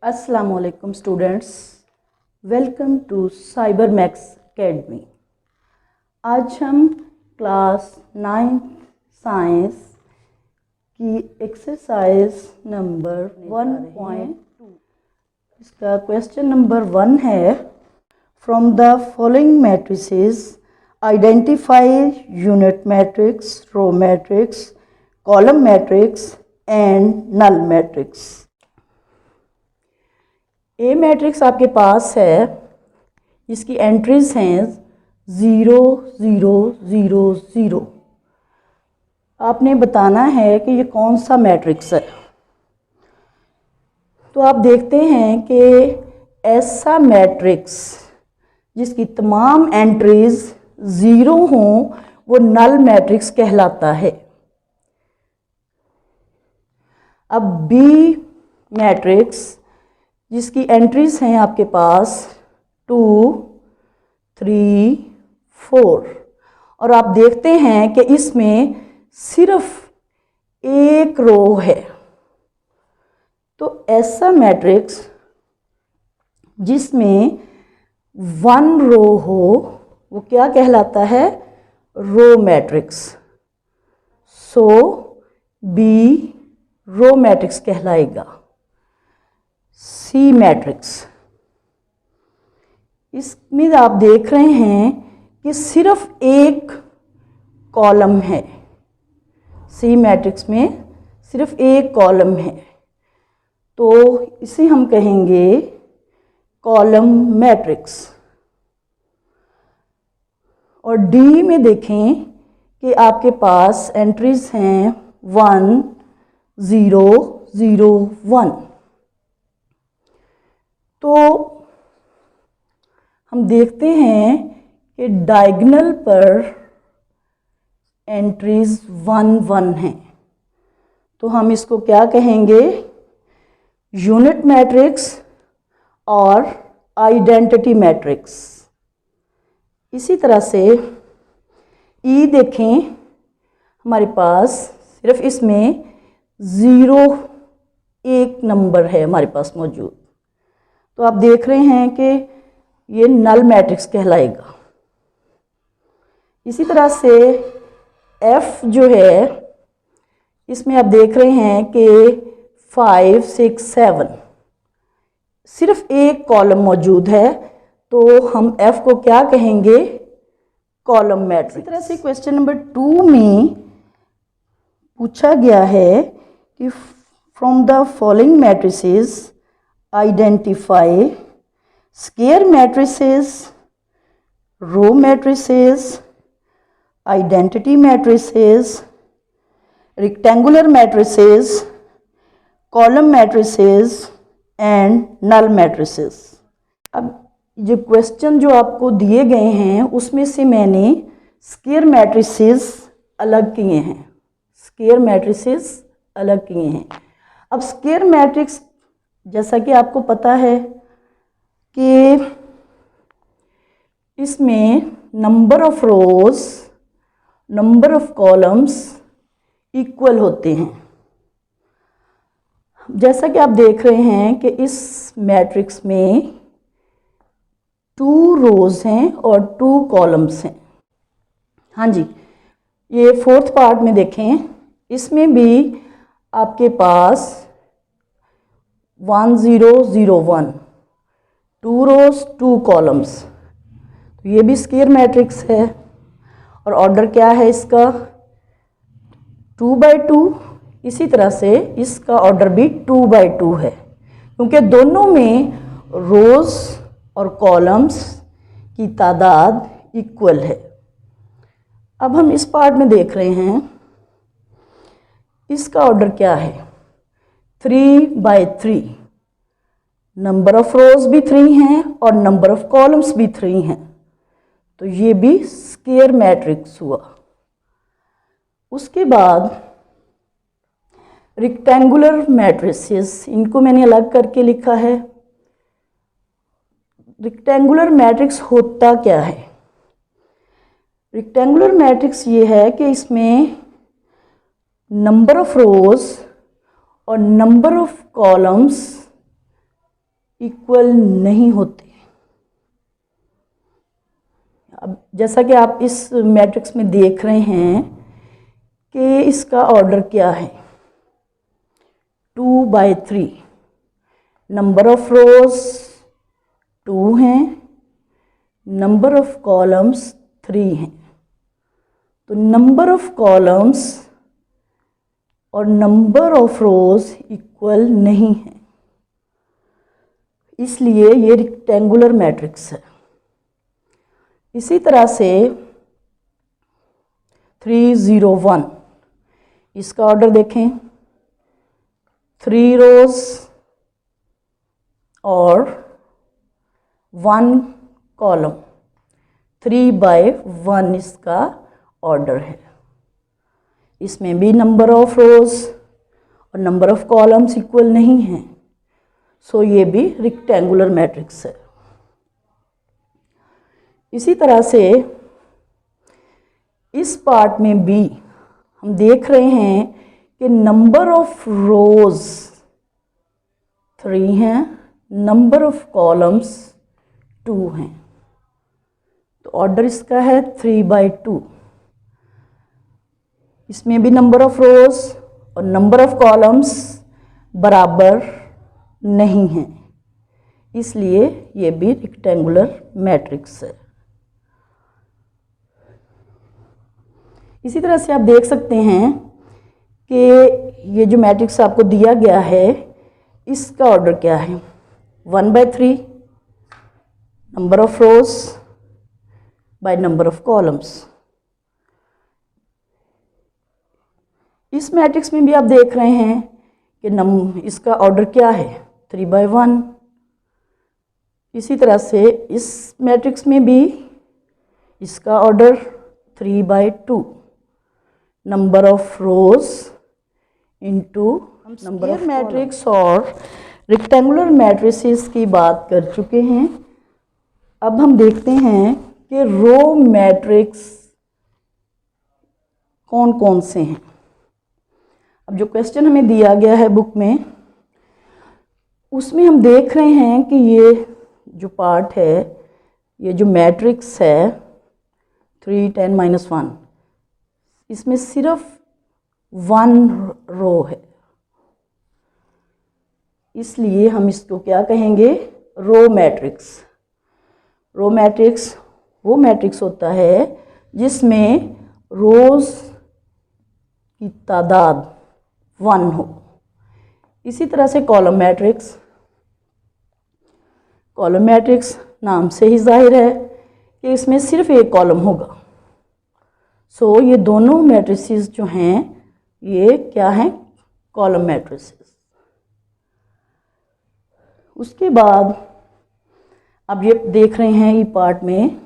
Assalamualaikum students, welcome to cyber max academy. आज हम class 9 science की एक्सरसाइज नंबर 1.2 इसका क्वेश्चन नंबर 1 है, from the following matrices identify unit matrix, row matrix, column matrix and null matrix. A matrix आपके पास है, इसकी entries हैं 0 0 0 0। आपने बताना है कि ये कौन सा मैट्रिक्स है। तो आप देखते हैं कि ऐसा मैट्रिक्स जिसकी तमाम एंट्रीज 0 हों वो नल मैट्रिक्स कहलाता है। अब बी मैट्रिक्स जिसकी एंट्रीज हैं आपके पास 2 3 4 और आप देखते हैं कि इसमें सिर्फ एक रो है। तो ऐसा मैट्रिक्स जिसमें 1 रो हो वो क्या कहलाता है? Row matrix. So B row matrix कहलाएगा। सी मैट्रिक्स, इसमें आप देख रहे हैं कि सिर्फ एक कॉलम है। सी मैट्रिक्स में सिर्फ एक कॉलम है, तो इसे हम कहेंगे कॉलम मैट्रिक्स। और डी में देखें कि आपके पास एंट्रीज हैं 1 0 0 1। तो हम देखते हैं कि डायगोनल पर एंट्रीज 1 1 हैं, तो हम इसको क्या कहेंगे? यूनिट मैट्रिक्स और आइडेंटिटी मैट्रिक्स। इसी तरह से ई देखें, हमारे पास सिर्फ इसमें 0 एक नंबर है हमारे पास मौजूद, तो आप देख रहे हैं कि ये नल मैट्रिक्स कहलाएगा। इसी तरह से एफ जो है, इसमें आप देख रहे हैं कि 5 6 7 सिर्फ एक कॉलम मौजूद है, तो हम एफ को क्या कहेंगे? Column matrix. इसी तरह से क्वेश्चन नंबर 2 में पूछा गया है कि from the following matrices identify square matrices, row matrices, identity matrices, rectangular matrices, column matrices and null matrices। अब जो क्वेश्चन जो आपको दिए गए हैं उसमें से मैंने स्क्वायर मैट्रिसेस अलग किए हैं। स्क्वायर मैट्रिसेस अलग किए हैं। अब स्क्वायर मैट्रिक्स जैसा कि आपको पता है कि इसमें number of rose, number of columns equal होते हैं। जैसा कि आप देख रहे हैं कि इस मैट्रिक्स में 2 रोज हैं और 2 कॉलम्स हैं। हाँ जी, ये 4th पार्ट में देखें, इसमें भी आपके पास 1 0 0 1 2 रोज 2 कॉलम्स, तो ये भी स्क्वायर मैट्रिक्स है। और ऑर्डर क्या है इसका? 2 by 2। इसी तरह से इसका ऑर्डर भी 2 by 2 है, क्योंकि दोनों में रोज और कॉलम्स की तादाद इक्वल है। अब हम इस पार्ट में देख रहे हैं, इसका ऑर्डर क्या है? 3 by 3। नंबर ऑफ रोज भी 3 हैं और नंबर ऑफ कॉलम्स भी 3 हैं, तो ये भी स्क्वायर मैट्रिक्स हुआ। उसके बाद रेक्टेंगुलर मैट्रिसेस, इनको मैंने अलग करके लिखा है। रेक्टेंगुलर मैट्रिक्स होता क्या है? रेक्टेंगुलर मैट्रिक्स ये है कि इसमें नंबर ऑफ रोज और नंबर ऑफ कॉलम्स इक्वल नहीं होते। अब जैसा कि आप इस मैट्रिक्स में देख रहे हैं कि इसका ऑर्डर क्या है, 2/3। नंबर ऑफ रोज 2 हैं, नंबर ऑफ कॉलम्स 3 हैं। तो नंबर ऑफ कॉलम्स और नंबर ऑफ रोज इक्वल नहीं है, इसलिए ये रेक्टेंगुलर मैट्रिक्स है। इसी तरह से 301, इसका ऑर्डर देखें, 3 रोज और 1 कॉलम, 3/1 इसका ऑर्डर है। इसमें भी नंबर ऑफ रोज और नंबर ऑफ कॉलम्स इक्वल नहीं हैं, सो ये भी रेक्टेंगुलर मैट्रिक्स है। इसी तरह से इस पार्ट में भी हम देख रहे हैं कि नंबर ऑफ रोज 3 हैं, नंबर ऑफ कॉलम्स 2 हैं। तो ऑर्डर इसका है 3/2। इसमें भी नंबर ऑफ रोज और नंबर ऑफ कॉलम्स बराबर नहीं हैं, इसलिए ये भी रेक्टेंगुलर मैट्रिक्स है। इसी तरह से आप देख सकते हैं कि ये जो मैट्रिक्स आपको दिया गया है इसका ऑर्डर क्या है, 1/3 number of rose by number of columns. इस मैट्रिक्स में भी आप देख रहे हैं कि इसका ऑर्डर क्या है, 3/1। इसी तरह से इस मैट्रिक्स में भी इसका order 3/2 number of rose into number of matrix और रेक्टेंगुलर मैट्रिसेस की बात कर चुके हैं। अब हम देखते हैं कि रो मैट्रिक्स कौन कौन से हैं। अब जो क्वेश्चन हमें दिया गया है बुक में, उसमें हम देख रहे हैं कि ये जो पार्ट है, ये जो मैट्रिक्स है 3 10 -1, इसमें सिर्फ 1 रो है, इसलिए हम इसको क्या कहेंगे, रो मैट्रिक्स। रो मैट्रिक्स वो मैट्रिक्स होता है जिसमें रोज की तादाद 1 हो। इसी तरह से कॉलम मैट्रिक्स, कॉलम मैट्रिक्स नाम से ही जाहिर है कि इसमें सिर्फ एक कॉलम होगा। सो ये दोनों मैट्रिसेस जो हैं ये क्या हैं, कॉलम मैट्रिसेस। उसके बाद अब ये देख रहे हैं ये पार्ट में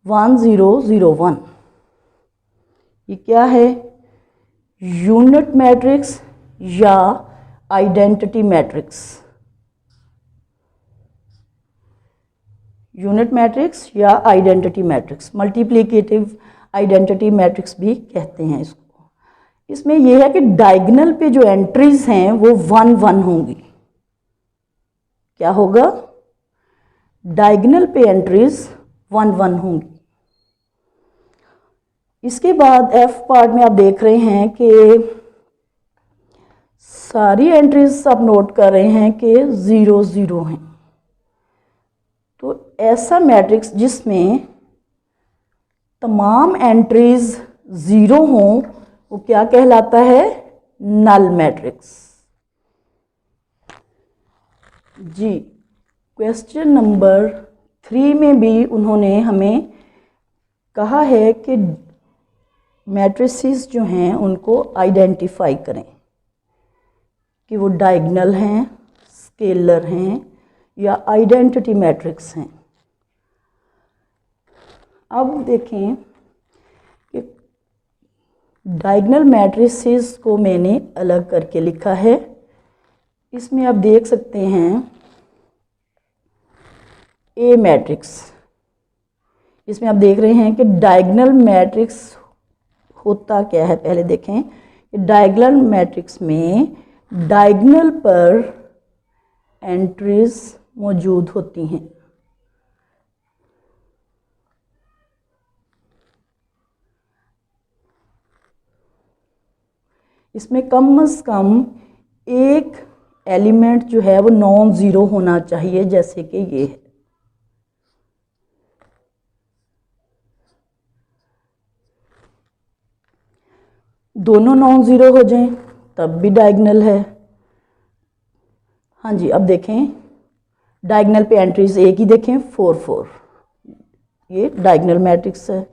1 0 0 1, ये क्या है, यूनिट मैट्रिक्स या आइडेंटिटी मैट्रिक्स। यूनिट मैट्रिक्स या identity matrix, multiplicative identity matrix भी कहते हैं इसको। इसमें यह है कि डायगोनल पे जो एंट्रीज हैं वो 1 1 होंगी। क्या होगा, डायगोनल पे एंट्रीज 1 1 होंगी। इसके बाद एफ पार्ट में आप देख रहे हैं कि सारी एंट्रीज आप नोट कर रहे हैं कि 0 0 हैं। तो ऐसा मैट्रिक्स जिसमें तमाम एंट्रीज 0 हों वो क्या कहलाता है, नल मैट्रिक्स। जी, क्वेश्चन नंबर 3 में भी उन्होंने हमें कहा है कि मैट्रिसेस जो हैं उनको आइडेंटिफाई करें कि वो डायगोनल हैं, स्केलर हैं या आइडेंटिटी मैट्रिक्स हैं। अब देखें कि डायगोनल मैट्रिसेस को मैंने अलग करके लिखा है। इसमें आप देख सकते हैं ए मैट्रिक्स, इसमें आप देख रहे हैं कि डायगोनल मैट्रिक्स होता क्या है। पहले देखें कि डायगोनल मैट्रिक्स में डायगोनल पर एंट्रीज मौजूद होती हैं। इसमें कम से कम एक एलिमेंट जो है वो नॉन ज़ीरो होना चाहिए, जैसे कि ये है। दोनों नॉन ज़ीरो हो जाएं तब भी डायगोनल है। हाँ जी, अब देखें डायगोनल पे एंट्रीज एक ही देखें 4 4, ये डायगोनल मैट्रिक्स है।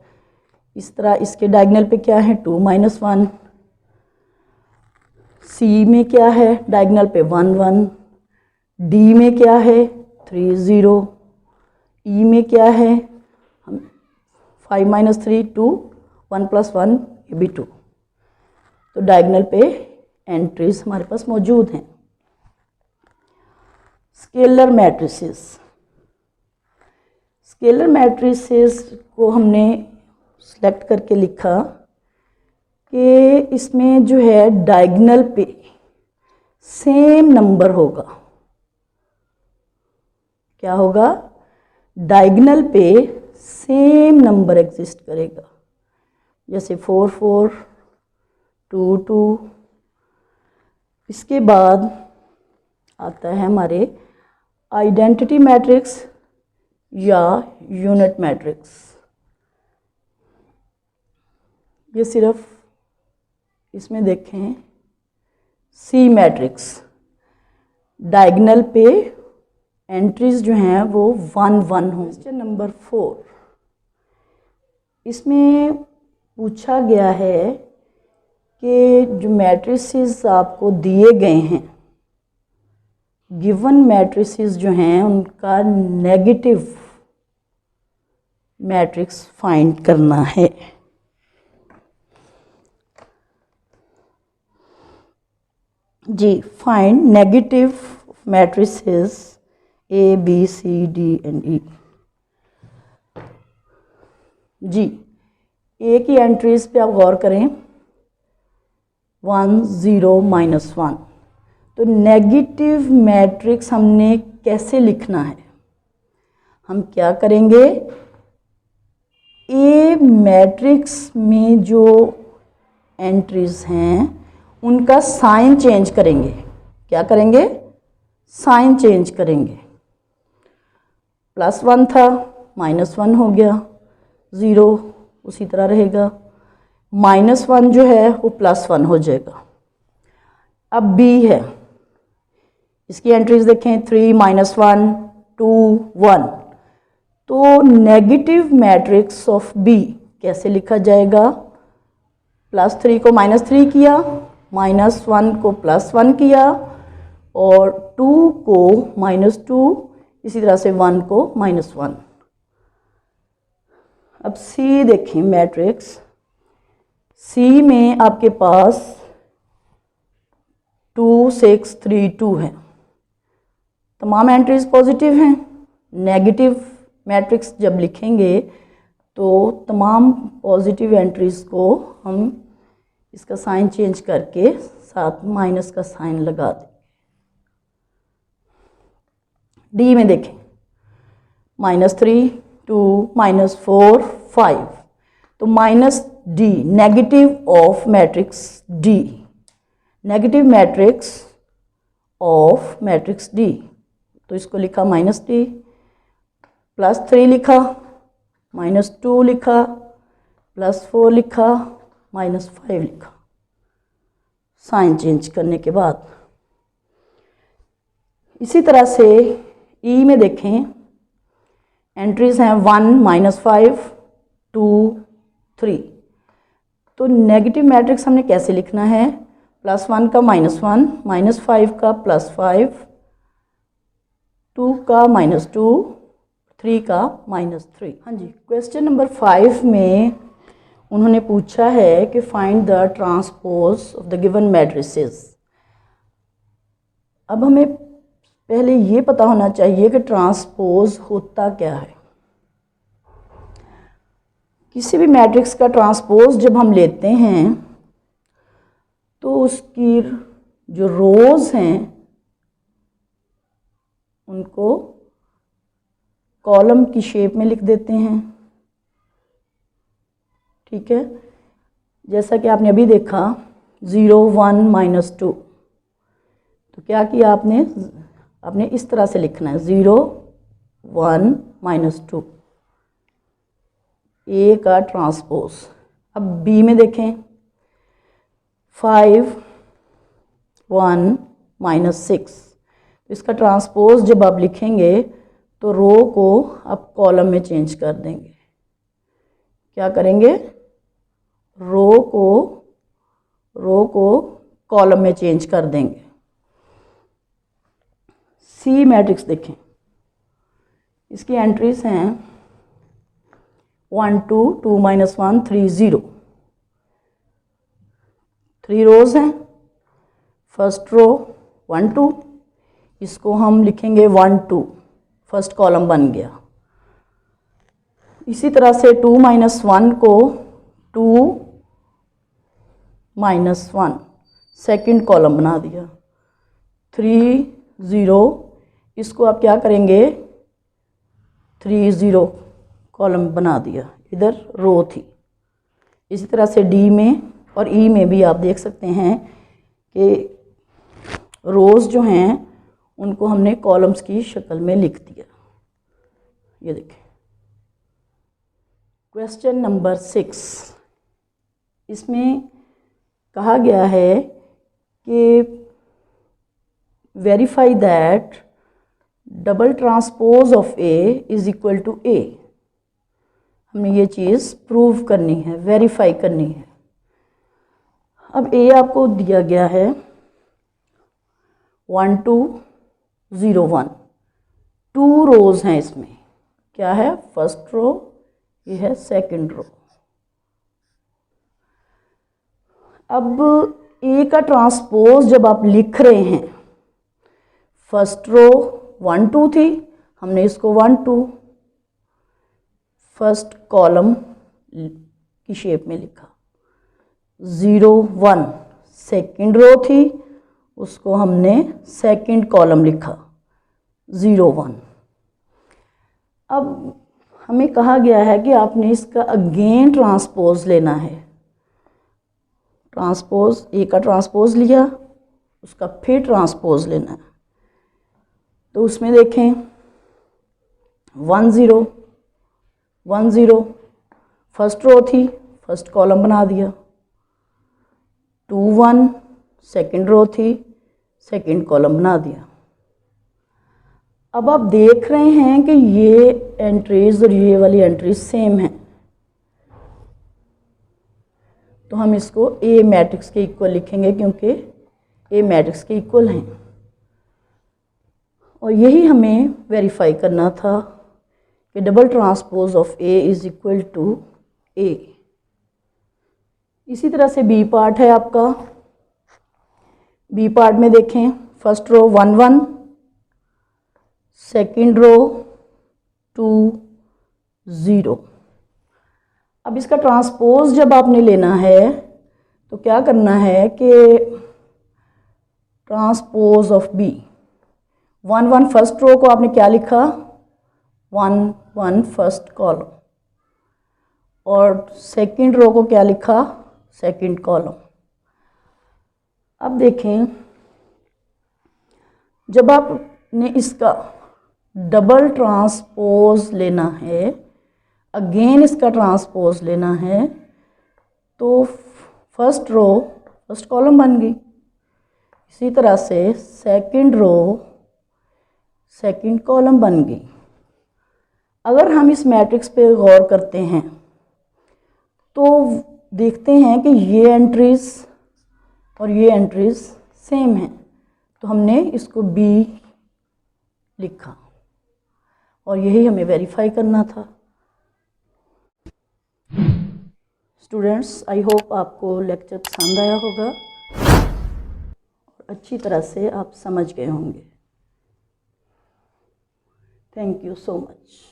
इस तरह इसके डायगोनल पे क्या है 2 -1, सी में क्या है डायगोनल पे 1 1, डी में क्या है 3 0, ई में क्या है 5 - 3 2, 1 + 1 ये भी 2। तो डायगोनल पे एंट्रीज हमारे पास मौजूद हैं। स्केलर मैट्रिसेस, स्केलर मैट्रिसेस को हमने सेलेक्ट करके लिखा कि इसमें जो है डायगोनल पे सेम नंबर होगा। क्या होगा? डायगोनल पे सेम नंबर एग्जिस्ट करेगा, जैसे 4 4 2 2। इसके बाद आता है हमारे आइडेंटिटी मैट्रिक्स या यूनिट मैट्रिक्स। ये सिर्फ इसमें देखें सी मैट्रिक्स, डायगोनल पे एंट्रीज जो हैं वो 1 1 हों। क्वेश्चन नंबर 4, इसमें पूछा गया है कि जो मैट्रिसेस आपको दिए गए हैं, गिवन मैट्रिसेस जो हैं उनका नेगेटिव मैट्रिक्स फाइंड करना है। जी, find negative matrices A B C D and E. जी, ए की एंट्रीज पे आप गौर करें 1 0 -1। तो नेगेटिव मैट्रिक्स हमने कैसे लिखना है? हम क्या करेंगे, ए मैट्रिक्स में जो एंट्रीज हैं उनका साइन चेंज करेंगे। क्या करेंगे? साइन चेंज करेंगे। +1 था -1 हो गया, 0 उसी तरह रहेगा, -1 जो है वो +1 हो जाएगा। अब बी है, इसकी एंट्रीज देखें 3 -1 2 1। तो नेगेटिव मैट्रिक्स ऑफ बी कैसे लिखा जाएगा? +3 को -3 किया, -1 को +1 किया और 2 को -2, इसी तरह से 1 को -1। अब सी देखें मैट्रिक्स, सी में आपके पास 2 6 3 2 है। तमाम एंट्रीज पॉजिटिव हैं। नेगेटिव मैट्रिक्स जब लिखेंगे तो तमाम पॉजिटिव एंट्रीज को हम इसका साइन चेंज करके साथ माइनस का साइन लगा दें। डी में देखें -3 2 -4 5। तो -D negative of matrix D, negative matrix of matrix D। तो इसको लिखा -D, +3 लिखा, -2 लिखा, +4 लिखा, -5 लिखा। साइन चेंज करने के बाद इसी तरह से ई में देखें एंट्रीज हैं 1 -5 2 3। तो नेगेटिव मैट्रिक्स हमने कैसे लिखना है? +1 का -1, -5 का +5, 2 का -2, 3 का -3। हाँ जी, क्वेश्चन नंबर 5 में उन्होंने पूछा है कि find the transpose of the given matrices. अब हमें पहले ये पता होना चाहिए कि ट्रांसपोज होता क्या है। किसी भी मैट्रिक्स का ट्रांसपोज जब हम लेते हैं तो उसकी जो रोज हैं उनको कॉलम की शेप में लिख देते हैं। ठीक है, जैसा कि आपने अभी देखा 0 1 -2, तो क्या किया आपने इस तरह से लिखना है 0 1 -2, ए का ट्रांसपोज। अब बी में देखें 5 1 -6, तो इसका ट्रांसपोज जब आप लिखेंगे तो रो को आप कॉलम में चेंज कर देंगे। क्या करेंगे, रो को कॉलम में चेंज कर देंगे। सी मैट्रिक्स देखें, इसकी एंट्रीज हैं 1 2 2 -1 3 0, 3 रोज हैं। फर्स्ट रो 1 2, इसको हम लिखेंगे 1 2, फर्स्ट कॉलम बन गया। इसी तरह से 2 -1 को 2 -1 सेकंड कॉलम बना दिया। 3 0, इसको आप क्या करेंगे 3 0 कॉलम बना दिया, इधर रो थी। इसी तरह से डी में और ई में भी आप देख सकते हैं कि रोज़ जो हैं उनको हमने कॉलम्स की शक्ल में लिख दिया। ये देखें क्वेश्चन नंबर 6, इसमें कहा गया है कि verify that double transpose of A is equal to A. हमें ये चीज़ प्रूव करनी है, वेरीफाई करनी है। अब ए आपको दिया गया है 1 2 0 1, 2 रोज हैं इसमें। क्या है, फर्स्ट रो, ये है सेकंड रो। अब ए का ट्रांसपोज जब आप लिख रहे हैं, फर्स्ट रो 1 2 थी, हमने इसको 1 2 फर्स्ट कॉलम की शेप में लिखा। 0 1 सेकंड रो थी, उसको हमने सेकंड कॉलम लिखा 0 1। अब हमें कहा गया है कि आपने इसका अगेन ट्रांसपोज लेना है। ट्रांसपोज, ए का ट्रांसपोज लिया, उसका फिर ट्रांसपोज लेना है। तो उसमें देखें 1 0 1 0 फर्स्ट रो थी, फर्स्ट कॉलम बना दिया। 2 1 सेकंड रो थी, सेकंड कॉलम बना दिया। अब आप देख रहे हैं कि ये एंट्रीज और ये वाली एंट्रीज सेम हैं, तो हम इसको ए मैट्रिक्स के इक्वल लिखेंगे, क्योंकि ए मैट्रिक्स के इक्वल हैं। और यही हमें वेरीफाई करना था कि double transpose of A is equal to A. इसी तरह से बी पार्ट है आपका। बी पार्ट में देखें फर्स्ट रो 1 1, सेकंड रो 2 0। अब इसका ट्रांसपोज जब आपने लेना है तो क्या करना है कि transpose of B 1 1 first row को आपने क्या लिखा 1 1 फर्स्ट कॉलम, और सेकंड रो को क्या लिखा सेकंड कॉलम। अब देखें जब आपने इसका डबल ट्रांसपोज लेना है, अगेन इसका ट्रांसपोज लेना है, तो फर्स्ट रो फर्स्ट कॉलम बन गई। इसी तरह से सेकंड रो सेकंड कॉलम बन गई। अगर हम इस मैट्रिक्स पे गौर करते हैं तो देखते हैं कि ये एंट्रीज और ये एंट्रीज सेम हैं, तो हमने इसको बी लिखा और यही हमें वेरीफाई करना था। स्टूडेंट्स, आई होप आपको लेक्चर पसंद आया होगा और अच्छी तरह से आप समझ गए होंगे। Thank you so much.